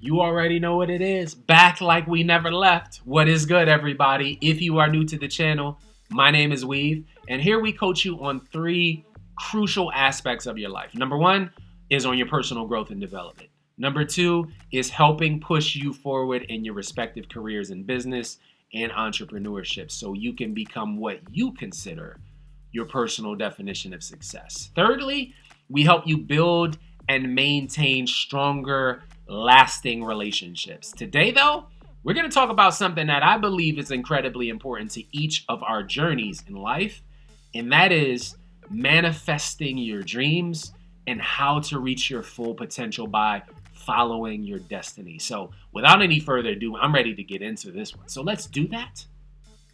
You already know what it is. Back like we never left. What is good, everybody? If you are new to the channel, my name is Weave, and here we coach you on 3 crucial aspects of your life. Number 1 is on your personal growth and development. Number 2 is helping push you forward in your respective careers in business and entrepreneurship so you can become what you consider your personal definition of success. Thirdly, we help you build and maintain stronger, lasting relationships. Today, though, we're going to talk about something that I believe is incredibly important to each of our journeys in life, and that is manifesting your dreams and how to reach your full potential by following your destiny. So without any further ado, I'm ready to get into this one. So let's do that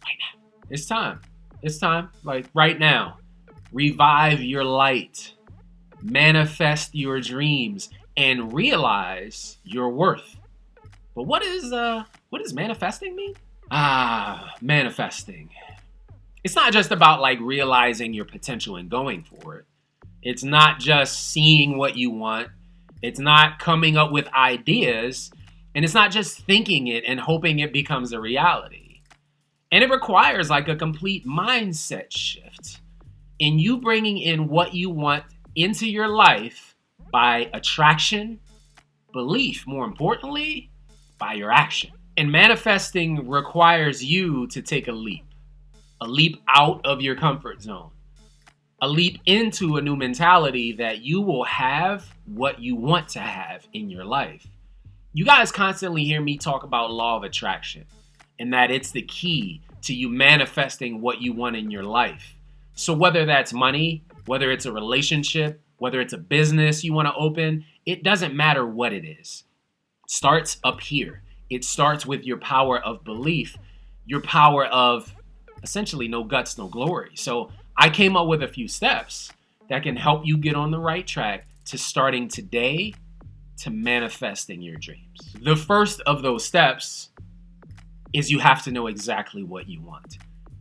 right now. It's time. It's time, like right now. Revive your light, manifest your dreams, and realize your worth. But what does manifesting mean? Manifesting. It's not just about like realizing your potential and going for it. It's not just seeing what you want. It's not coming up with ideas. And it's not just thinking it and hoping it becomes a reality. And it requires like a complete mindset shift in you bringing in what you want into your life by attraction, belief, more importantly, by your action. And manifesting requires you to take a leap out of your comfort zone, a leap into a new mentality that you will have what you want to have in your life. You guys constantly hear me talk about law of attraction and that it's the key to you manifesting what you want in your life. So whether that's money, whether it's a relationship, whether it's a business you want to open, it doesn't matter what it is. It starts up here. It starts with your power of belief, your power of essentially no guts, no glory. So I came up with a few steps that can help you get on the right track to starting today to manifesting your dreams. The first of those steps is you have to know exactly what you want.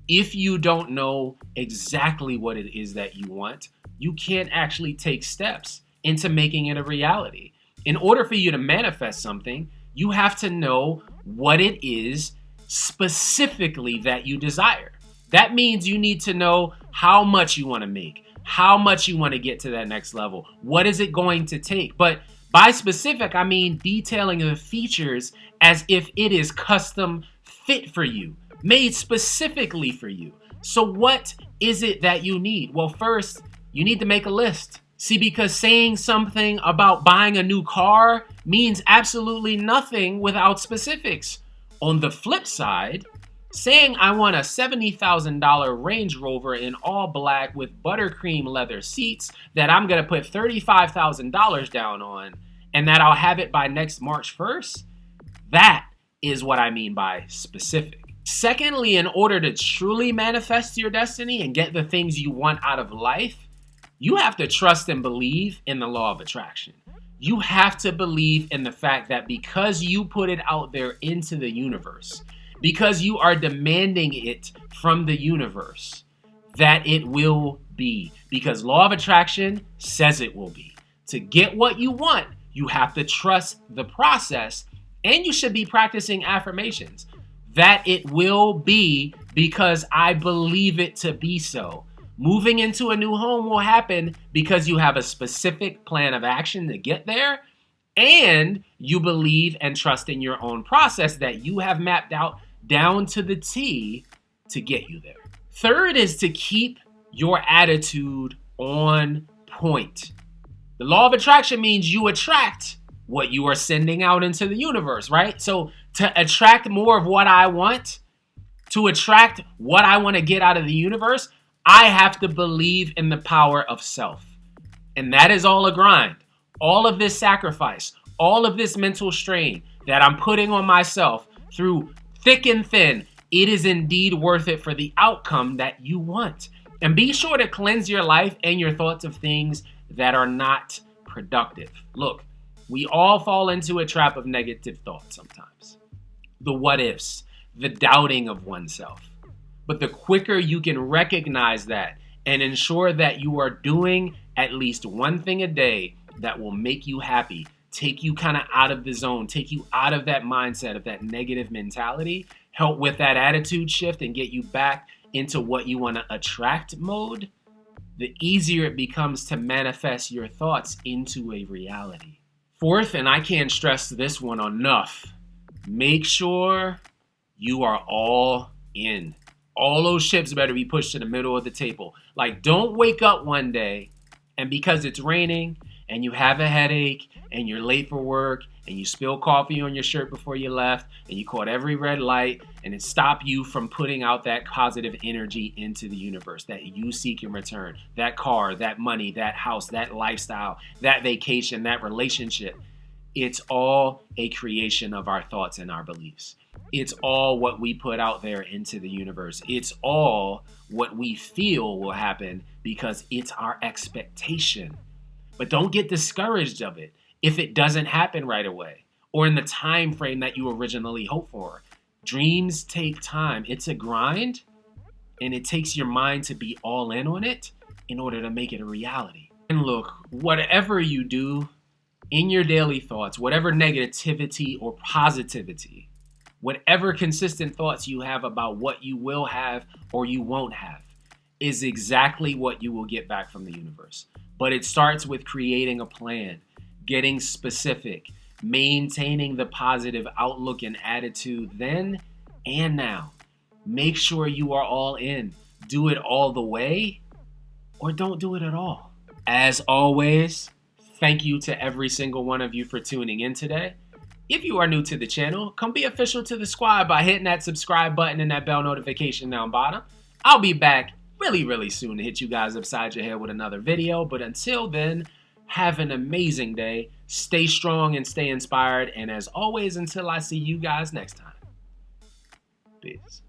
If you don't know exactly what it is that you want, you can't actually take steps into making it a reality. In order for you to manifest something, you have to know what it is specifically that you desire. That means you need to know how much you want to make, how much you want to get to that next level. What is it going to take? But by specific, I mean detailing the features as if it is custom fit for you, made specifically for you. So what is it that you need? Well, first, you need to make a list. See, because saying something about buying a new car means absolutely nothing without specifics. On the flip side, saying I want a $70,000 Range Rover in all black with buttercream leather seats that I'm going to put $35,000 down on and that I'll have it by next March 1st, that is what I mean by specific. Secondly, in order to truly manifest your destiny and get the things you want out of life, you have to trust and believe in the law of attraction. You have to believe in the fact that because you put it out there into the universe, because you are demanding it from the universe, that it will be. Because law of attraction says it will be. To get what you want, you have to trust the process, and you should be practicing affirmations that it will be because I believe it to be so. Moving into a new home will happen because you have a specific plan of action to get there, and you believe and trust in your own process that you have mapped out down to the T to get you there. Third is to keep your attitude on point. The law of attraction means you attract what you are sending out into the universe, right? So to attract more of what I want, to attract what I want to get out of the universe, I have to believe in the power of self. And that is all a grind. All of this sacrifice, all of this mental strain that I'm putting on myself through thick and thin, it is indeed worth it for the outcome that you want. And be sure to cleanse your life and your thoughts of things that are not productive. Look, we all fall into a trap of negative thoughts sometimes. The what ifs, the doubting of oneself. But the quicker you can recognize that and ensure that you are doing at least one thing a day that will make you happy, take you kind of out of the zone, take you out of that mindset of that negative mentality, help with that attitude shift and get you back into what you want to attract mode, the easier it becomes to manifest your thoughts into a reality. Fourth, and I can't stress this one enough, make sure you are all in. All those chips better be pushed to the middle of the table. Like, don't wake up one day and because it's raining and you have a headache and you're late for work and you spill coffee on your shirt before you left and you caught every red light and it stopped you from putting out that positive energy into the universe that you seek in return. That car, that money, that house, that lifestyle, that vacation, that relationship. It's all a creation of our thoughts and our beliefs. It's all what we put out there into the universe. It's all what we feel will happen because it's our expectation. But don't get discouraged of it if it doesn't happen right away or in the time frame that you originally hoped for. Dreams take time. It's a grind, and it takes your mind to be all in on it in order to make it a reality. And look, whatever you do in your daily thoughts, whatever negativity or positivity, whatever consistent thoughts you have about what you will have or you won't have is exactly what you will get back from the universe. But it starts with creating a plan, getting specific, maintaining the positive outlook and attitude then and now. Make sure you are all in. Do it all the way or don't do it at all. As always, thank you to every single one of you for tuning in today. If you are new to the channel, come be official to the squad by hitting that subscribe button and that bell notification down bottom. I'll be back really soon to hit you guys upside your head with another video. But until then, have an amazing day. Stay strong and stay inspired. And as always, until I see you guys next time. Peace.